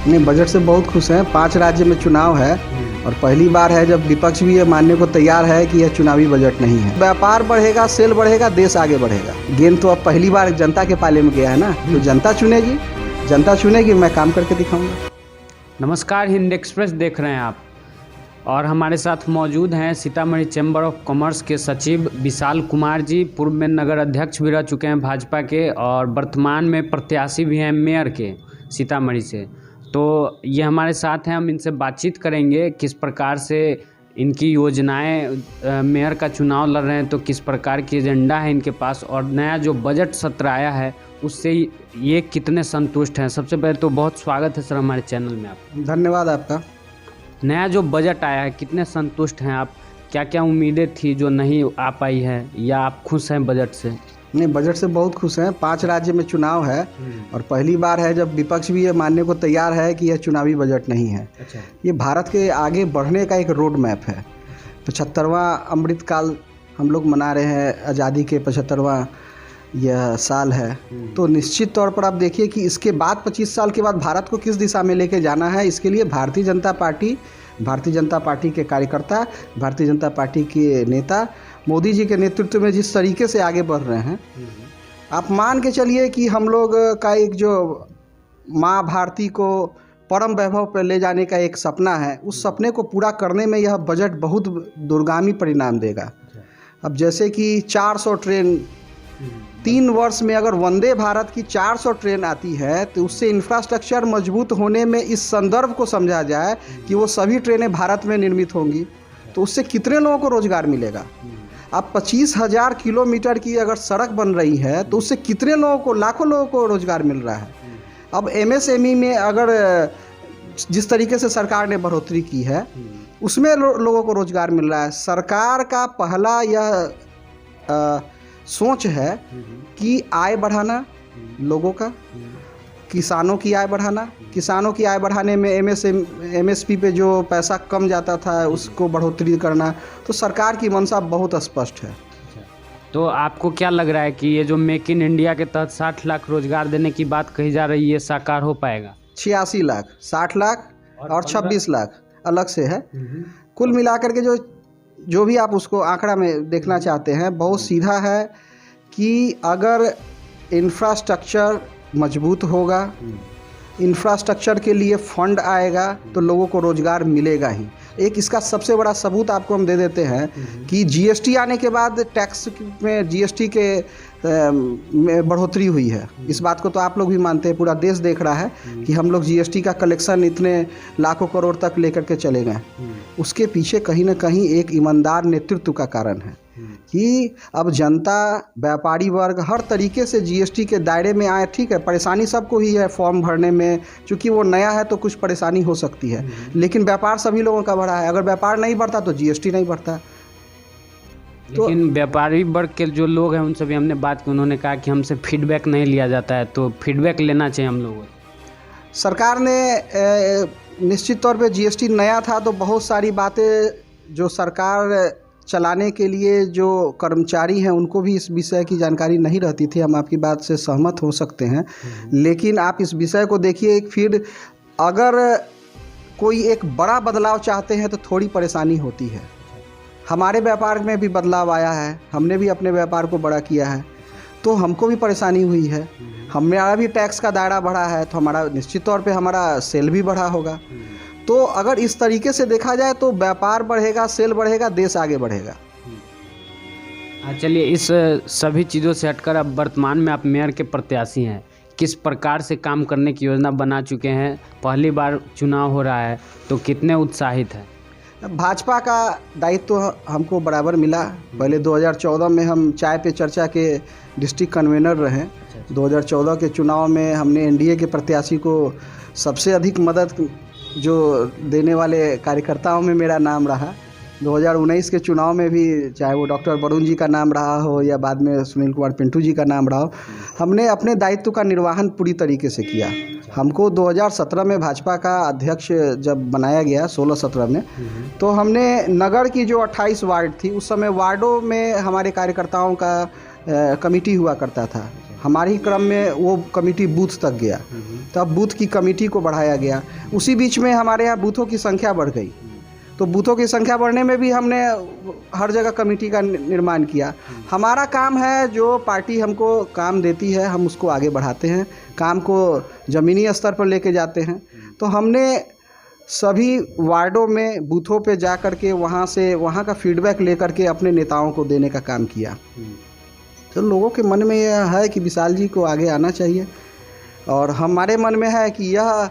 नहीं, बजट से बहुत खुश हैं। 5 राज्य में चुनाव है और पहली बार है जब विपक्ष भी ये मानने को तैयार है कि यह चुनावी बजट नहीं है। व्यापार बढ़ेगा, सेल बढ़ेगा, देश आगे बढ़ेगा। गेंद तो अब पहली बार जनता के पाले में गया है ना, तो जनता चुनेगी, मैं काम करके दिखाऊंगा। नमस्कार, हिंद एक्सप्रेस देख रहे हैं आप और हमारे साथ मौजूद हैं सीतामढ़ी चैम्बर ऑफ कॉमर्स के सचिव विशाल कुमार जी। पूर्व में नगर अध्यक्ष भी रह चुके हैं भाजपा के और वर्तमान में प्रत्याशी भी हैं मेयर के सीतामढ़ी से। तो ये हमारे साथ हैं, हम इनसे बातचीत करेंगे किस प्रकार से इनकी योजनाएं, मेयर का चुनाव लड़ रहे हैं तो किस प्रकार की एजेंडा है इनके पास और नया जो बजट सत्र आया है उससे ये कितने संतुष्ट हैं। सबसे पहले तो बहुत स्वागत है सर हमारे चैनल में आप। धन्यवाद आपका। नया जो बजट आया है कितने संतुष्ट हैं आप? क्या क्या उम्मीदें थी जो नहीं आ पाई है या आप खुश हैं बजट से? नहीं, बजट से बहुत खुश हैं। 5 राज्य में चुनाव है और पहली बार है जब विपक्ष भी ये मानने को तैयार है कि यह चुनावी बजट नहीं है। अच्छा। ये भारत के आगे बढ़ने का एक रोड मैप है। 75वां अमृतकाल हम लोग मना रहे हैं, आज़ादी के 75वां यह साल है। तो निश्चित तौर पर आप देखिए कि इसके बाद 25 साल के बाद भारत को किस दिशा में लेके जाना है। इसके लिए भारतीय जनता पार्टी के कार्यकर्ता, भारतीय जनता पार्टी के नेता मोदी जी के नेतृत्व में जिस तरीके से आगे बढ़ रहे हैं, आप मान के चलिए कि हम लोग का एक जो माँ भारती को परम वैभव पर ले जाने का एक सपना है, उस सपने को पूरा करने में यह बजट बहुत दूरगामी परिणाम देगा। अब जैसे कि 400 ट्रेन 3 वर्ष में अगर वंदे भारत की 400 ट्रेन आती है तो उससे इंफ्रास्ट्रक्चर मजबूत होने में इस संदर्भ को समझा जाए कि वो सभी ट्रेनें भारत में निर्मित होंगी तो उससे कितने लोगों को रोज़गार मिलेगा। अब 25,000 किलोमीटर की अगर सड़क बन रही है तो उससे कितने लोगों को, लाखों लोगों को रोज़गार मिल रहा है। अब MSME में अगर जिस तरीके से सरकार ने बढ़ोतरी की है उसमें लोगों को रोज़गार मिल रहा है। सरकार का पहला यह सोच है कि आय बढ़ाना लोगों का, किसानों की आय बढ़ाने में MSP पे जो पैसा कम जाता था उसको बढ़ोतरी करना। तो सरकार की मंशा बहुत स्पष्ट है। तो आपको क्या लग रहा है कि ये जो मेक इन इंडिया के तहत 60 लाख रोजगार देने की बात कही जा रही है साकार हो पाएगा? 86 लाख, 60 लाख और 26 लाख अलग से है। कुल मिलाकर के जो भी आप उसको आंकड़ा में देखना चाहते हैं, बहुत सीधा है कि अगर इंफ्रास्ट्रक्चर मजबूत होगा, इंफ्रास्ट्रक्चर के लिए फंड आएगा तो लोगों को रोज़गार मिलेगा ही। एक इसका सबसे बड़ा सबूत आपको हम दे देते हैं कि GST आने के बाद टैक्स में GST के में बढ़ोतरी हुई है। इस बात को तो आप लोग भी मानते हैं, पूरा देश देख रहा है कि हम लोग GST का कलेक्शन इतने लाखों करोड़ तक लेकर के चले गए। उसके पीछे कहीं ना कहीं एक ईमानदार नेतृत्व का कारण है कि अब जनता, व्यापारी वर्ग हर तरीके से GST के दायरे में आए। ठीक है, परेशानी सबको ही है फॉर्म भरने में, क्योंकि वो नया है तो कुछ परेशानी हो सकती है, लेकिन व्यापार सभी लोगों का बढ़ा है। अगर व्यापार नहीं बढ़ता तो GST नहीं बढ़ता। लेकिन व्यापारी वर्ग के जो लोग हैं उनसे भी हमने बात की, उन्होंने कहा कि हमसे फीडबैक नहीं लिया जाता है, तो फीडबैक लेना चाहिए हम लोगों को। सरकार ने निश्चित तौर पे GST नया था तो बहुत सारी बातें जो सरकार चलाने के लिए जो कर्मचारी हैं उनको भी इस विषय की जानकारी नहीं रहती थी। हम आपकी बात से सहमत हो सकते हैं, लेकिन आप इस विषय को देखिए, फिर अगर कोई एक बड़ा बदलाव चाहते हैं तो थोड़ी परेशानी होती है। हमारे व्यापार में भी बदलाव आया है, हमने भी अपने व्यापार को बड़ा किया है तो हमको भी परेशानी हुई है। हमारा भी टैक्स का दायरा बढ़ा है तो हमारा निश्चित तौर पे हमारा सेल भी बढ़ा होगा। तो अगर इस तरीके से देखा जाए तो व्यापार बढ़ेगा, सेल बढ़ेगा, देश आगे बढ़ेगा। चलिए, इस सभी चीज़ों से हटकर अब वर्तमान में आप मेयर के प्रत्याशी हैं, किस प्रकार से काम करने की योजना बना चुके हैं? पहली बार चुनाव हो रहा है तो कितने उत्साहित हैं? भाजपा का दायित्व हमको बराबर मिला। पहले 2014 में हम चाय पे चर्चा के डिस्ट्रिक्ट कन्वेनर रहे। 2014 के चुनाव में हमने NDA के प्रत्याशी को सबसे अधिक मदद जो देने वाले कार्यकर्ताओं में मेरा नाम रहा। 2019 के चुनाव में भी, चाहे वो डॉक्टर वरुण जी का नाम रहा हो या बाद में सुनील कुमार पिंटू जी का नाम रहा हो, हमने अपने दायित्व का निर्वहन पूरी तरीके से किया। हमको 2017 में भाजपा का अध्यक्ष जब बनाया गया 16-17 में, तो हमने नगर की जो 28 वार्ड थी, उस समय वार्डों में हमारे कार्यकर्ताओं का कमेटी हुआ करता था। हमारे ही क्रम में वो कमेटी बूथ तक गया, तब बूथ की कमेटी को बढ़ाया गया। उसी बीच में हमारे यहाँ बूथों की संख्या बढ़ गई, तो बूथों की संख्या बढ़ने में भी हमने हर जगह कमेटी का निर्माण किया। हमारा काम है, जो पार्टी हमको काम देती है हम उसको आगे बढ़ाते हैं, काम को ज़मीनी स्तर पर लेके जाते हैं। तो हमने सभी वार्डों में बूथों पे जा कर के वहाँ का फीडबैक लेकर के अपने नेताओं को देने का काम किया। तो लोगों के मन में यह है कि विशाल जी को आगे आना चाहिए, और हमारे मन में है कि यह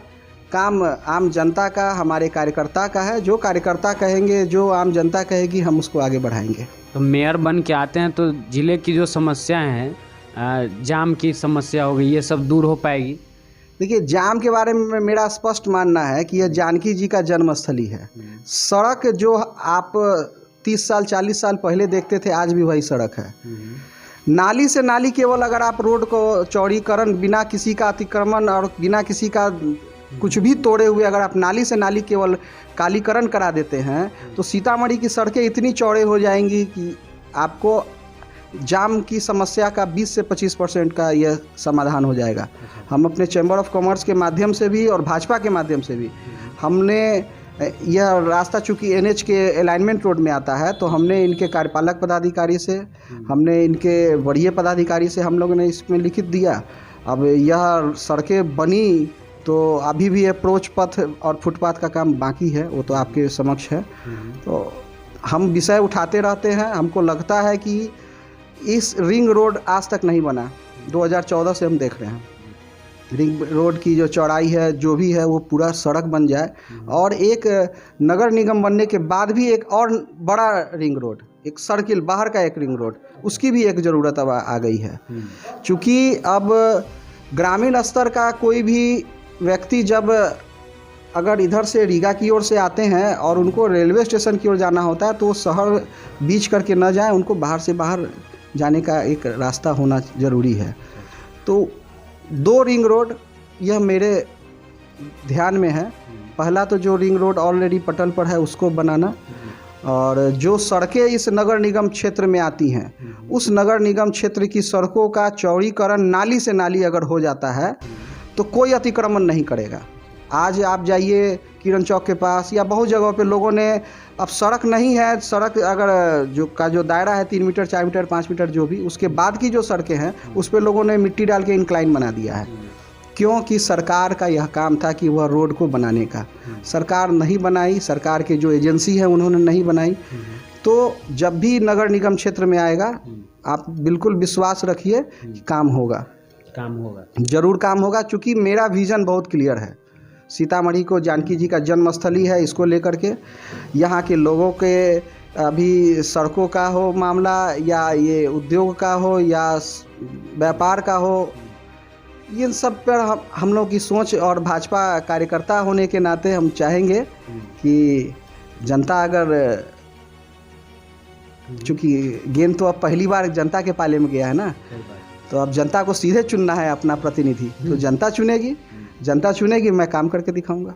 काम आम जनता का, हमारे कार्यकर्ता का है। जो कार्यकर्ता कहेंगे, जो आम जनता कहेगी, हम उसको आगे बढ़ाएंगे। तो मेयर बन के आते हैं तो ज़िले की जो समस्याएं हैं, जाम की समस्या हो गई, ये सब दूर हो पाएगी? देखिए, जाम के बारे में मेरा स्पष्ट मानना है कि यह जानकी जी का जन्मस्थली है। सड़क जो आप 30 साल 40 साल पहले देखते थे, आज भी वही सड़क है। नाली से नाली, केवल अगर आप रोड को चौड़ीकरण बिना किसी का अतिक्रमण और बिना किसी का कुछ भी तोड़े हुए अगर आप नाली से नाली केवल कालीकरण करा देते हैं, तो सीतामढ़ी की सड़कें इतनी चौड़े हो जाएंगी कि आपको जाम की समस्या का 20 से 25% का यह समाधान हो जाएगा। हम अपने चैम्बर ऑफ कॉमर्स के माध्यम से भी और भाजपा के माध्यम से भी हमने यह रास्ता, चूँकि NH के अलाइनमेंट रोड में आता है, तो हमने इनके कार्यपालक पदाधिकारी से, हमने इनके वरीय पदाधिकारी से हम लोगों ने इसमें लिखित दिया। अब यह सड़कें बनी तो अभी भी अप्रोच पथ और फुटपाथ का काम बाकी है, वो तो आपके समक्ष है। तो हम विषय उठाते रहते हैं। हमको लगता है कि इस रिंग रोड आज तक नहीं बना, 2014 से हम देख रहे हैं। रिंग रोड की जो चौड़ाई है, जो भी है, वो पूरा सड़क बन जाए, और एक नगर निगम बनने के बाद भी एक और बड़ा रिंग रोड, एक सर्किल बाहर का एक रिंग रोड, उसकी भी एक ज़रूरत अब आ गई है। क्योंकि अब ग्रामीण स्तर का कोई भी व्यक्ति जब अगर इधर से रीगा की ओर से आते हैं और उनको रेलवे स्टेशन की ओर जाना होता है, तो वो शहर बीच करके न जाएं, उनको बाहर से बाहर जाने का एक रास्ता होना ज़रूरी है। तो 2 रिंग रोड यह मेरे ध्यान में है। पहला तो जो रिंग रोड ऑलरेडी पटल पर है उसको बनाना, और जो सड़कें इस नगर निगम क्षेत्र में आती हैं, उस नगर निगम क्षेत्र की सड़कों का चौड़ीकरण नाली से नाली अगर हो जाता है तो कोई अतिक्रमण नहीं करेगा। आज आप जाइए किरण चौक के पास या बहुत जगहों पे लोगों ने, अब सड़क नहीं है, सड़क अगर जो दायरा है 3 मीटर 4 मीटर 5 मीटर जो भी, उसके बाद की जो सड़कें हैं उस पर लोगों ने मिट्टी डाल के इंक्लाइन बना दिया है। क्योंकि सरकार का यह काम था कि वह रोड को बनाने का, सरकार नहीं बनाई, सरकार के जो एजेंसी है उन्होंने नहीं बनाई। तो जब भी नगर निगम क्षेत्र में आएगा, आप बिल्कुल विश्वास रखिए कि काम होगा, ज़रूर काम होगा। चूँकि मेरा विज़न बहुत क्लियर है। सीतामढ़ी को जानकी जी का जन्मस्थली है, इसको लेकर के यहाँ के लोगों के अभी सड़कों का हो मामला, या ये उद्योग का हो, या व्यापार का हो, इन सब पर हम लोग की सोच, और भाजपा कार्यकर्ता होने के नाते हम चाहेंगे कि जनता अगर, चूँकि गेंद तो अब पहली बार जनता के पाले में गया है ना, तो अब जनता को सीधे चुनना है अपना प्रतिनिधि। तो जनता चुनेगी, मैं काम करके दिखाऊंगा।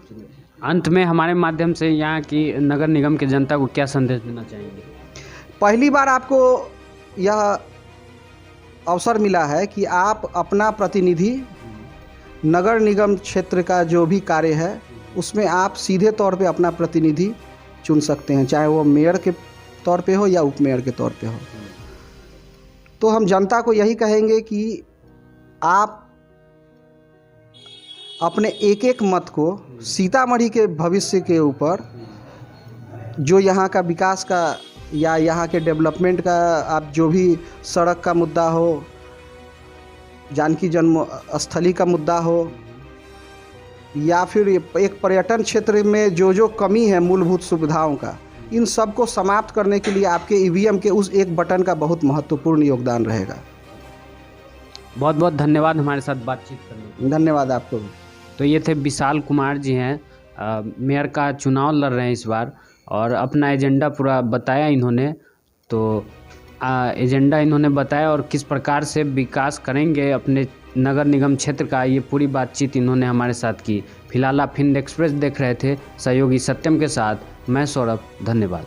अंत में हमारे माध्यम से यहाँ की नगर निगम की जनता को क्या संदेश देना चाहेंगे? पहली बार आपको यह अवसर मिला है कि आप अपना प्रतिनिधि, नगर निगम क्षेत्र का जो भी कार्य है उसमें आप सीधे तौर पे अपना प्रतिनिधि चुन सकते हैं, चाहे वो मेयर के तौर पे हो या उप मेयर के तौर पे हो। तो हम जनता को यही कहेंगे कि आप अपने एक एक मत को सीतामढ़ी के भविष्य के ऊपर, जो यहाँ का विकास का या यहाँ के डेवलपमेंट का, आप जो भी सड़क का मुद्दा हो, जानकी जन्म स्थली का मुद्दा हो, या फिर एक पर्यटन क्षेत्र में जो कमी है मूलभूत सुविधाओं का, इन सब को समाप्त करने के लिए आपके EVM के उस एक बटन का बहुत महत्वपूर्ण योगदान रहेगा। बहुत बहुत धन्यवाद हमारे साथ बातचीत करने। धन्यवाद आपको भी। तो ये थे विशाल कुमार जी हैं, मेयर का चुनाव लड़ रहे हैं इस बार, और अपना एजेंडा पूरा बताया इन्होंने। तो एजेंडा इन्होंने बताया और किस प्रकार से विकास करेंगे अपने नगर निगम क्षेत्र का, ये पूरी बातचीत इन्होंने हमारे साथ की। फिलहाल आप हिंद एक्सप्रेस देख रहे थे सहयोगी सत्यम के साथ, मैं सौरभ। धन्यवाद।